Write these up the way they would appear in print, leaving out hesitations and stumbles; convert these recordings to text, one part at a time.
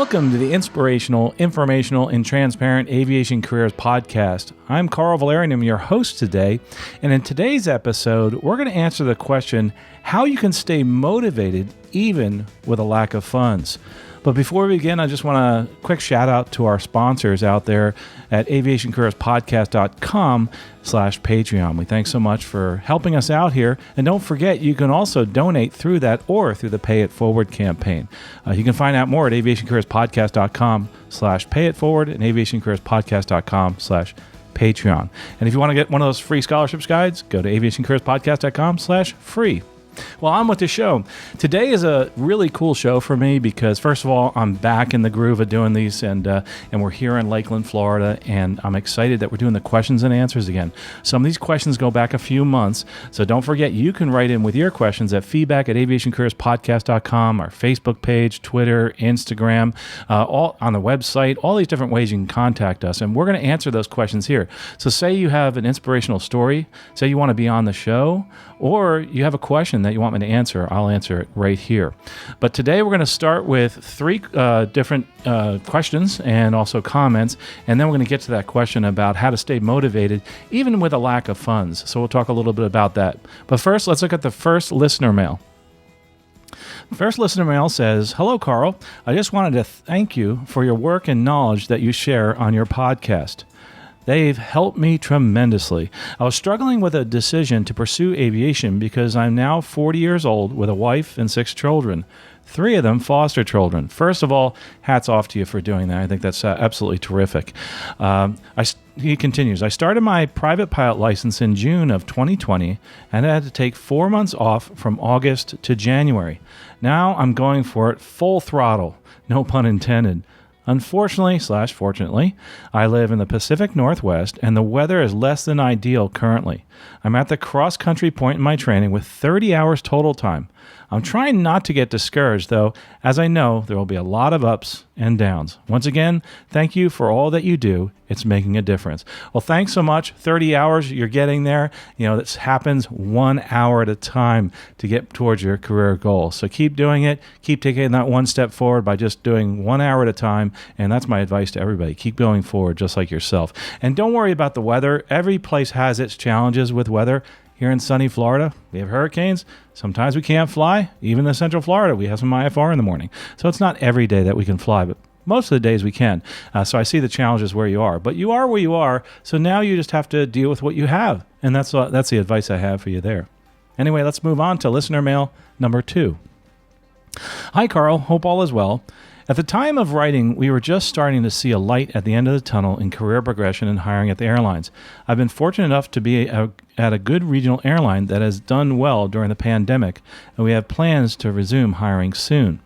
Welcome to the Inspirational, Informational, and Transparent Aviation Careers Podcast. I'm Carl Valerian, I'm your host today, and in today's episode, we're going to answer the question, how you can stay motivated even with a lack of funds. But before we begin, I just want a quick shout out to our sponsors out there at aviationcareerspodcast.com/Patreon. We thanks so much for helping us out here. And don't forget, you can also donate through that or through the Pay It Forward campaign. You can find out more at aviationcareerspodcast.com/payitforward and aviationcareerspodcast.com/Patreon. And if you want to get one of those free scholarships guides, go to aviationcareerspodcast.com/free. Well, on with the show. Today is a really cool show for me because, first of all, I'm back in the groove of doing these, and we're here in Lakeland, Florida, and I'm excited that we're doing the questions and answers again. Some of these questions go back a few months, so don't forget you can write in with your questions at feedback@aviationcareerspodcast.com, our Facebook page, Twitter, Instagram, all on the website, all these different ways you can contact us, and we're going to answer those questions here. So say you have an inspirational story, say you want to be on the show, or you have a question that you want me to answer, I'll answer it right here. But today we're going to start with three different questions and also comments, and then we're going to get to that question about how to stay motivated even with a lack of funds. So we'll talk a little bit about that. But first, let's look at the first listener mail. First listener mail says, "Hello, Carl. I just wanted to thank you for your work and knowledge that you share on your podcast. They've helped me tremendously. I was struggling with a decision to pursue aviation because I'm now 40 years old with a wife and 6 children, 3 of them foster children. First of all, hats off to you for doing that. I think that's absolutely terrific." He continues, "I started my private pilot license in June of 2020 and I had to take 4 months off from August to January. Now I'm going for it full throttle, no pun intended. Unfortunately/fortunately, I live in the Pacific Northwest and the weather is less than ideal currently. I'm at the cross-country point in my training with 30 hours total time. I'm trying not to get discouraged, though, as I know there will be a lot of ups and downs. Once again, thank you for all that you do. It's making a difference." Well, thanks so much. 30 hours, you're getting there. You know, this happens 1 hour at a time to get towards your career goal. So keep doing it. Keep taking that one step forward by just doing 1 hour at a time. And that's my advice to everybody. Keep going forward just like yourself. And don't worry about the weather. Every place has its challenges with weather. Here in sunny Florida, we have hurricanes. Sometimes we can't fly. Even in Central Florida, we have some IFR in the morning. So it's not every day that we can fly, but most of the days we can. So I see the challenges where you are. But you are where you are, so now you just have to deal with what you have. And that's the advice I have for you there. Anyway, let's move on to listener mail number 2. "Hi, Carl. Hope all is well. At the time of writing, we were just starting to see a light at the end of the tunnel in career progression and hiring at the airlines. I've been fortunate enough to be at a good regional airline that has done well during the pandemic, and we have plans to resume hiring soon.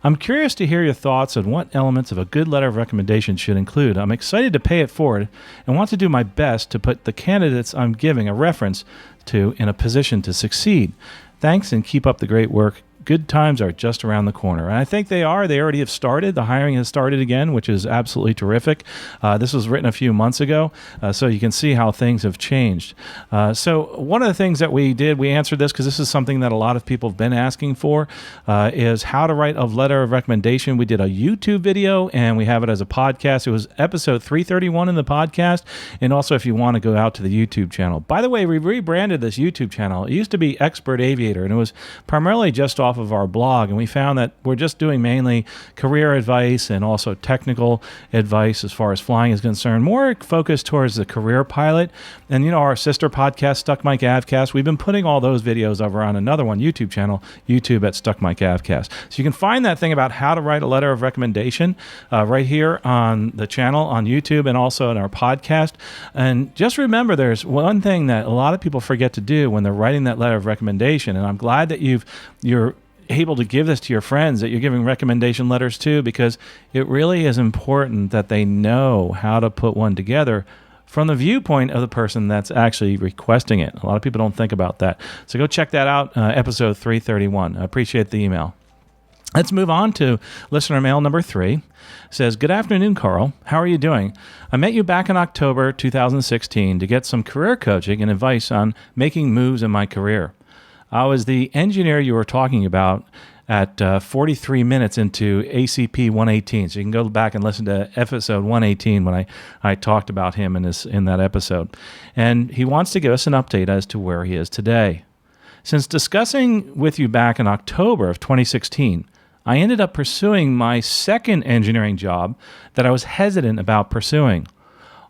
I'm curious to hear your thoughts on what elements of a good letter of recommendation should include. I'm excited to pay it forward and want to do my best to put the candidates I'm giving a reference to in a position to succeed. Thanks and keep up the great work. Good times are just around the corner." And I think they are. They already have started. The hiring has started again, which is absolutely terrific. This was written a few months ago, so you can see how things have changed. So one of the things that we did, we answered this because this is something that a lot of people have been asking for, is how to write a letter of recommendation. We did a YouTube video, and we have it as a podcast. It was episode 331 in the podcast, and also if you want to go out to the YouTube channel. By the way, we rebranded this YouTube channel. It used to be Expert Aviator, and it was primarily just off of our blog, and we found that we're just doing mainly career advice and also technical advice as far as flying is concerned, more focused towards the career pilot. And you know, our sister podcast, Stuck Mike Avcast, we've been putting all those videos over on another one, YouTube channel, YouTube at Stuck Mike Avcast. So you can find that thing about how to write a letter of recommendation right here on the channel on YouTube and also in our podcast. And just remember, there's one thing that a lot of people forget to do when they're writing that letter of recommendation, and I'm glad that you're able to give this to your friends that you're giving recommendation letters to, because it really is important that they know how to put one together from the viewpoint of the person that's actually requesting it. A lot of people don't think about that. So go check that out, episode 331. I appreciate the email. Let's move on to listener mail number 3. It says, "Good afternoon, Carl. How are you doing? I met you back in October 2016 to get some career coaching and advice on making moves in my career. I was the engineer you were talking about at 43 minutes into ACP 118. So you can go back and listen to episode 118 when I talked about him in that episode. And he wants to give us an update as to where he is today. Since discussing with you back in October of 2016, I ended up pursuing my second engineering job that I was hesitant about pursuing.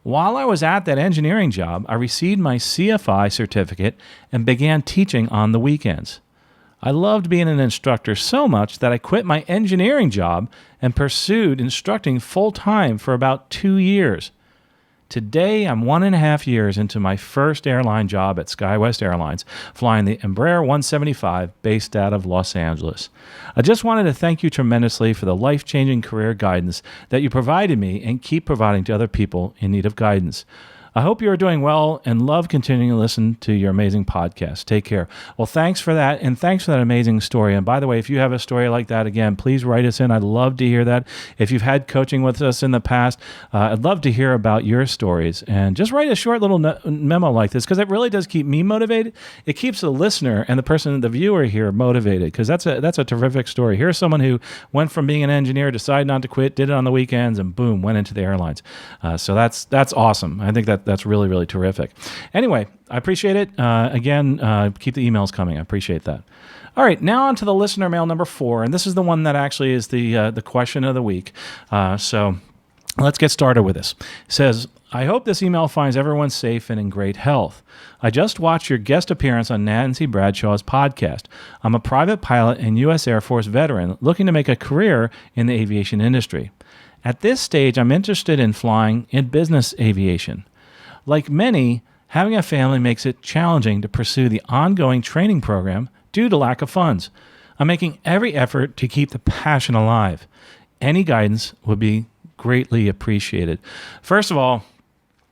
While I was at that engineering job, I received my CFI certificate and began teaching on the weekends. I loved being an instructor so much that I quit my engineering job and pursued instructing full-time for about 2 years. Today, I'm 1.5 years into my first airline job at SkyWest Airlines, flying the Embraer 175 based out of Los Angeles. I just wanted to thank you tremendously for the life-changing career guidance that you provided me and keep providing to other people in need of guidance. I hope you are doing well and love continuing to listen to your amazing podcast. Take care. Well, thanks for that, and thanks for that amazing story. And by the way, if you have a story like that, again, please write us in. I'd love to hear that. If you've had coaching with us in the past, I'd love to hear about your stories. And just write a short little memo like this, because it really does keep me motivated. It keeps the listener and the viewer here motivated, because that's a terrific story. Here's someone who went from being an engineer, decided not to quit, did it on the weekends, and boom, went into the airlines. So that's awesome. I think that's really, really terrific. Anyway, I appreciate it. Again, keep the emails coming. I appreciate that. All right, now on to the listener mail number 4, and this is the one that actually is the question of the week. So let's get started with this. It says, I hope this email finds everyone safe and in great health. I just watched your guest appearance on Nancy Bradshaw's podcast. I'm a private pilot and U.S. Air Force veteran looking to make a career in the aviation industry. At this stage, I'm interested in flying in business aviation. Like many, having a family makes it challenging to pursue the ongoing training program due to lack of funds. I'm making every effort to keep the passion alive. Any guidance would be greatly appreciated. First of all,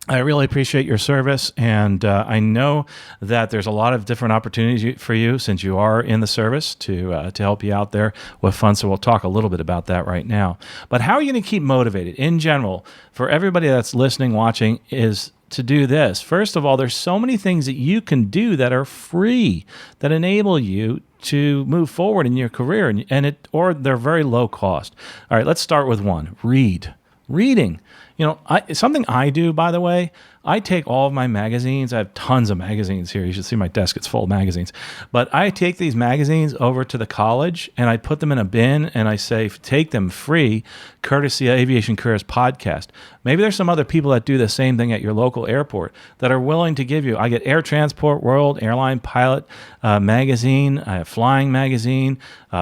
I really appreciate your service, and I know that there's a lot of different opportunities for you since you are in the service to help you out there with funds, so we'll talk a little bit about that right now. But how are you going to keep motivated? In general, for everybody that's listening, watching, is to do this. First of all, there's so many things that you can do that are free that enable you to move forward in your career, or they're very low cost. All right, let's start with one. Reading. Something I do, by the way, I take all of my magazines. I have tons of magazines here. You should see my desk. It's full of magazines. But I take these magazines over to the college and I put them in a bin and I say, take them free, courtesy of Aviation Careers Podcast. Maybe there's some other people that do the same thing at your local airport that are willing to give you. I get Air Transport World, Airline Pilot magazine, I have Flying magazine,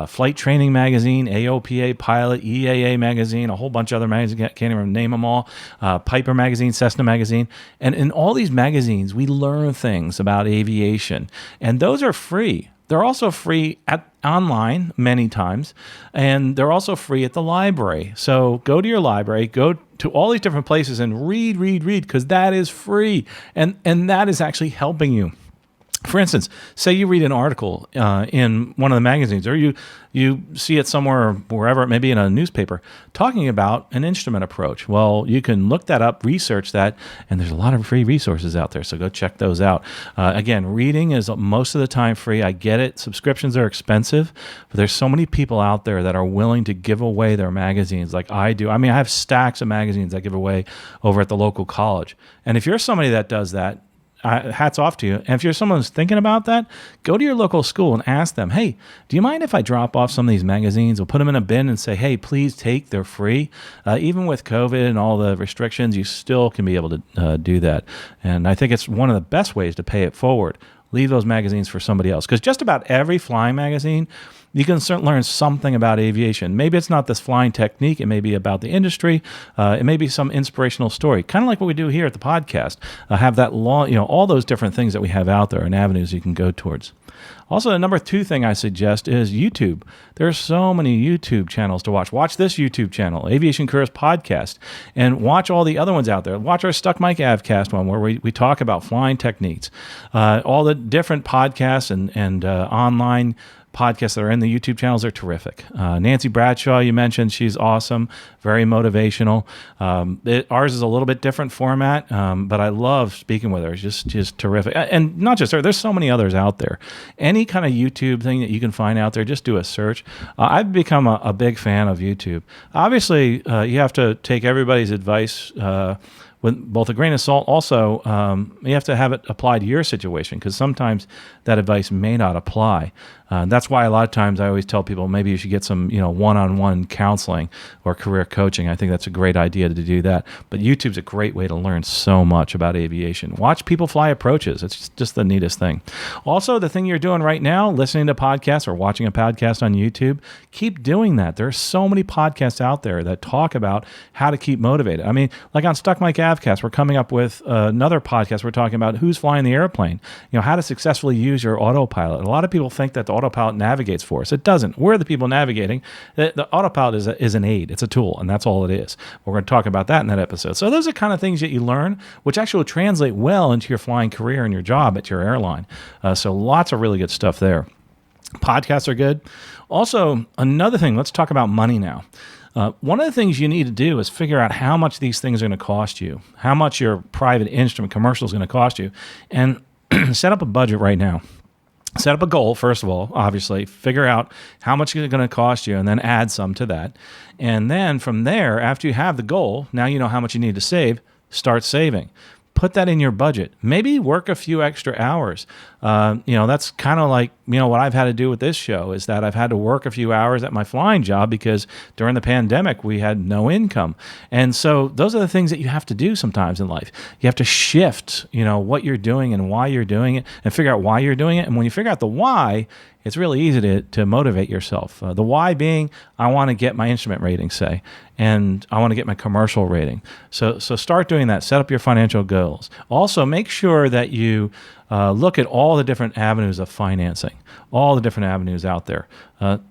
Flight Training magazine, AOPA Pilot, EAA magazine, a whole bunch of other magazines. Can't even name them all. Piper magazine, Cessna magazine. And in all these magazines, we learn things about aviation. And those are free. They're also free online many times, and they're also free at the library. So go to your library, go to all these different places and read, because that is free. And that is actually helping you. For instance, say you read an article in one of the magazines, or you see it somewhere, wherever it may be in a newspaper, talking about an instrument approach. Well, you can look that up, research that, and there's a lot of free resources out there, so go check those out. Again, reading is most of the time free. I get it. Subscriptions are expensive, but there's so many people out there that are willing to give away their magazines like I do. I mean, I have stacks of magazines I give away over at the local college. And if you're somebody that does that, hats off to you. And if you're someone who's thinking about that, go to your local school and ask them, hey, do you mind if I drop off some of these magazines? We'll put them in a bin and say, hey, please take, they're free. Even with COVID and all the restrictions, you still can be able to do that. And I think it's one of the best ways to pay it forward. Leave those magazines for somebody else. Because just about every flying magazine, you can learn something about aviation. Maybe it's not this flying technique. It may be about the industry. It may be some inspirational story, kind of like what we do here at the podcast. Have that long, all those different things that we have out there and avenues you can go towards. Also, the number 2 thing I suggest is YouTube. There are so many YouTube channels to watch. Watch this YouTube channel, Aviation Careers Podcast, and watch all the other ones out there. Watch our Stuck Mike Avcast one where we talk about flying techniques. All the different podcasts and online podcasts that are in the YouTube channels are terrific. Nancy Bradshaw, you mentioned, she's awesome, very motivational. Ours is a little bit different format, but I love speaking with her. It's just terrific. And not just her, there's so many others out there. Any kind of YouTube thing that you can find out there, just do a search. I've become a big fan of YouTube. Obviously, you have to take everybody's advice with both a grain of salt. Also, you have to have it applied to your situation, because sometimes that advice may not apply. That's why a lot of times I always tell people maybe you should get some, one-on-one counseling or career coaching. I think that's a great idea to do that. But YouTube's a great way to learn so much about aviation. Watch people fly approaches. It's just the neatest thing. Also, the thing you're doing right now, listening to podcasts or watching a podcast on YouTube, keep doing that. There are so many podcasts out there that talk about how to keep motivated. I mean, like on Stuck Mike Avcast, we're coming up with another podcast. We're talking about who's flying the airplane, how to successfully use your autopilot. A lot of people think that the autopilot navigates for us. It doesn't. We're the people navigating. The autopilot is an aid. It's a tool, and that's all it is. We're going to talk about that in that episode. So those are kind of things that you learn, which actually will translate well into your flying career and your job at your airline. So lots of really good stuff there. Podcasts are good. Also, another thing, let's talk about money now. One of the things you need to do is figure out how much these things are going to cost you, how much your private instrument commercial is going to cost you, and set up a budget right now. Set up a goal, first of all, obviously. Figure out how much it's going to cost you, and then add some to that. And then from there, after you have the goal, now you know how much you need to save, start saving. Put that in your budget. Maybe work a few extra hours. That's kind of like, what I've had to do with this show is that I've had to work a few hours at my flying job because during the pandemic, we had no income. And so those are the things that you have to do sometimes in life. You have to shift, what you're doing and why you're doing it, and figure out why you're doing it. And when you figure out the why, it's really easy to motivate yourself. The why being, I want to get my instrument rating, say, and I want to get my commercial rating. So start doing that. Set up your financial goals. Also, make sure that you look at all the different avenues of financing, all the different avenues out there.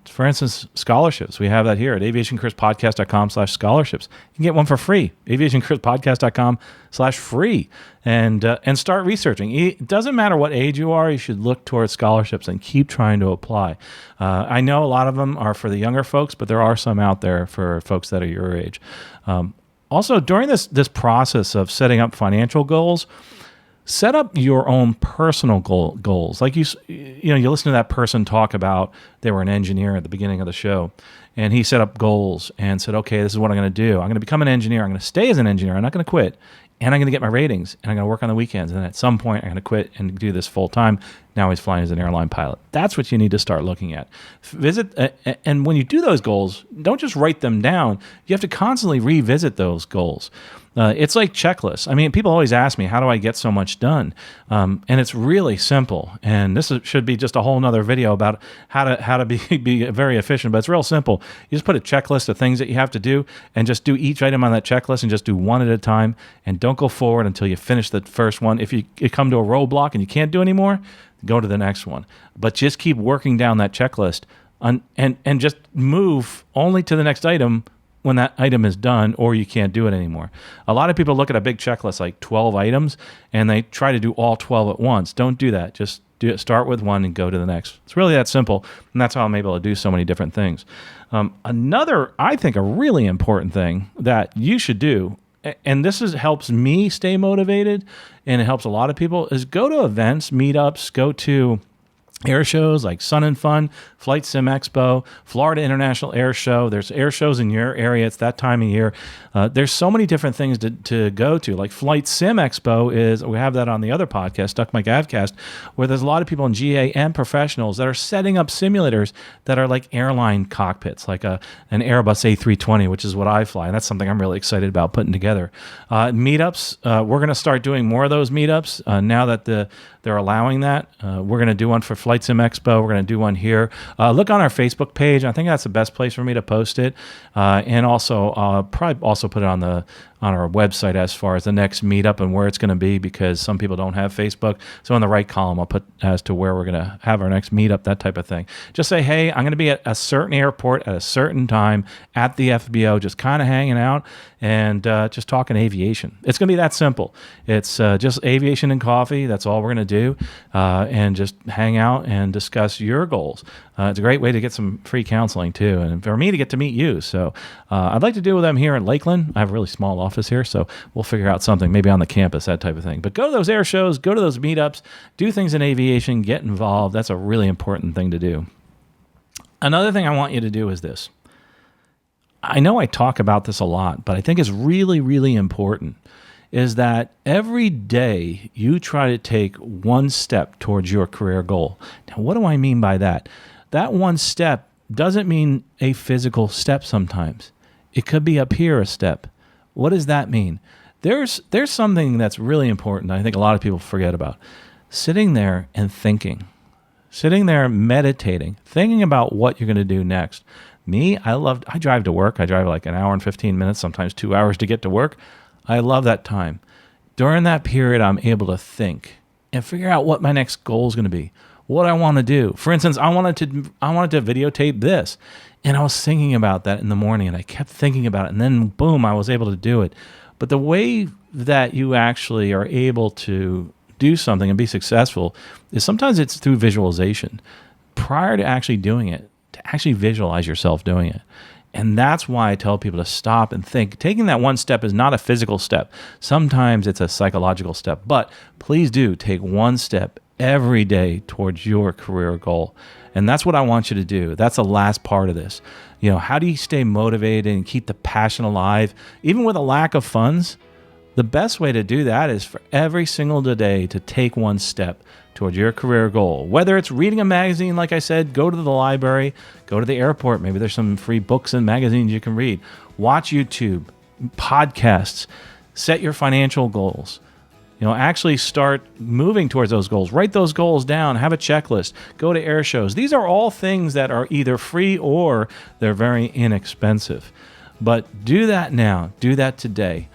For instance, scholarships. We have that here at aviationcareerspodcast.com/scholarships. You can get one for free, aviationcareerspodcast.com/free, and start researching. It doesn't matter what age you are, you should look towards scholarships and keep trying to apply. I know a lot of them are for the younger folks, but there are some out there for folks that are your age. Also, during this process of setting up financial goals, set up your own personal goals. Like you listen to that person talk about they were an engineer at the beginning of the show, and he set up goals and said, okay, this is what I'm going to do. I'm going to become an engineer. I'm going to stay as an engineer. I'm not going to quit. And I'm going to get my ratings, and I'm going to work on the weekends. And then at some point, I'm going to quit and do this full time. Now he's flying as an airline pilot. That's what you need to start looking at. And when you do those goals, don't just write them down. You have to constantly revisit those goals. It's like checklists. I mean, people always ask me, how do I get so much done? And it's really simple. And this should be just a whole nother video about how to be very efficient, but it's real simple. You just put a checklist of things that you have to do and just do each item on that checklist and just do one at a time, and don't go forward until you finish the first one. If you come to a roadblock and you can't do anymore, go to the next one. But just keep working down that checklist and just move only to the next item when that item is done, or you can't do it anymore. A lot of people look at a big checklist like 12 items and they try to do all 12 at once. Don't do that. Just start with one and go to the next. It's really that simple, and that's how I'm able to do so many different things. Another, I think, a really important thing that you should do, and this helps me stay motivated, and it helps a lot of people, is go to events, meetups, go to air shows like Sun and Fun, Flight Sim Expo, Florida International Air Show. There's air shows in your area. It's that time of year. There's so many different things to go to. Like Flight Sim Expo we have that on the other podcast, Stuck Mike Avcast, where there's a lot of people in GA and professionals that are setting up simulators that are like airline cockpits, like an Airbus A320, which is what I fly. And that's something I'm really excited about putting together. Meetups, we're going to start doing more of those meetups now that they're allowing that. We're going to do one for Flight Sim Expo. We're going to do one here. Look on our Facebook page. I think that's the best place for me to post it. And also, I'll probably also put it on on our website as far as the next meetup and where it's going to be, because some people don't have Facebook. So in the right column, I'll put as to where we're going to have our next meetup, that type of thing. Just say, hey, I'm going to be at a certain airport at a certain time at the FBO, just kind of hanging out and just talking aviation. It's going to be that simple. It's just aviation and coffee. That's all we're going to do, and just hang out and discuss your goals. It's a great way to get some free counseling too, and for me to get to meet you. So I'd like to do with them here in Lakeland. I have a really small office here, so we'll figure out something, maybe on the campus, that type of thing. But go to those air shows, go to those meetups, do things in aviation, get involved. That's a really important thing to do. Another thing I want you to do is this. I know I talk about this a lot, but I think it's really, really important, is that every day you try to take one step towards your career goal. Now, what do I mean by that? That one step doesn't mean a physical step sometimes. It could be up here a step. What does that mean? There's something that's really important I think a lot of people forget about. Sitting there and thinking. Sitting there meditating, thinking about what you're going to do next. Me, I drive to work. I drive like an hour and 15 minutes, sometimes 2 hours to get to work. I love that time. During that period, I'm able to think and figure out what my next goal is going to be, what I want to do. For instance, I wanted to videotape this, and I was thinking about that in the morning, and I kept thinking about it, and then boom, I was able to do it. But the way that you actually are able to do something and be successful is sometimes it's through visualization. Prior to actually doing it, to actually visualize yourself doing it. And that's why I tell people to stop and think. Taking that one step is not a physical step. Sometimes it's a psychological step. But please do take one step every day towards your career goal. And that's what I want you to do. That's the last part of this. How do you stay motivated and keep the passion alive? Even with a lack of funds, the best way to do that is for every single day to take one step towards your career goal. Whether it's reading a magazine, like I said, go to the library, go to the airport. Maybe there's some free books and magazines you can read. Watch YouTube, podcasts, set your financial goals. Actually start moving towards those goals. Write those goals down. Have a checklist. Go to air shows. These are all things that are either free or they're very inexpensive. But do that now. Do that today.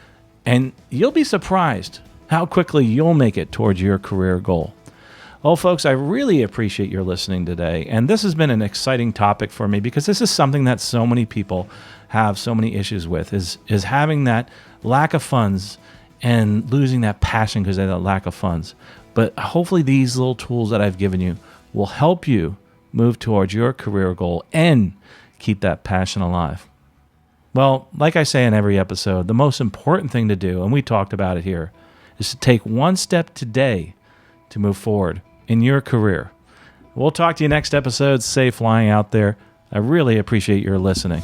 And you'll be surprised how quickly you'll make it towards your career goal. Well, folks, I really appreciate your listening today. And this has been an exciting topic for me because this is something that so many people have so many issues with, is having that lack of funds and losing that passion because of that lack of funds. But hopefully these little tools that I've given you will help you move towards your career goal and keep that passion alive. Well, like I say in every episode, the most important thing to do, and we talked about it here, is to take one step today to move forward in your career. We'll talk to you next episode. Safe flying out there. I really appreciate your listening.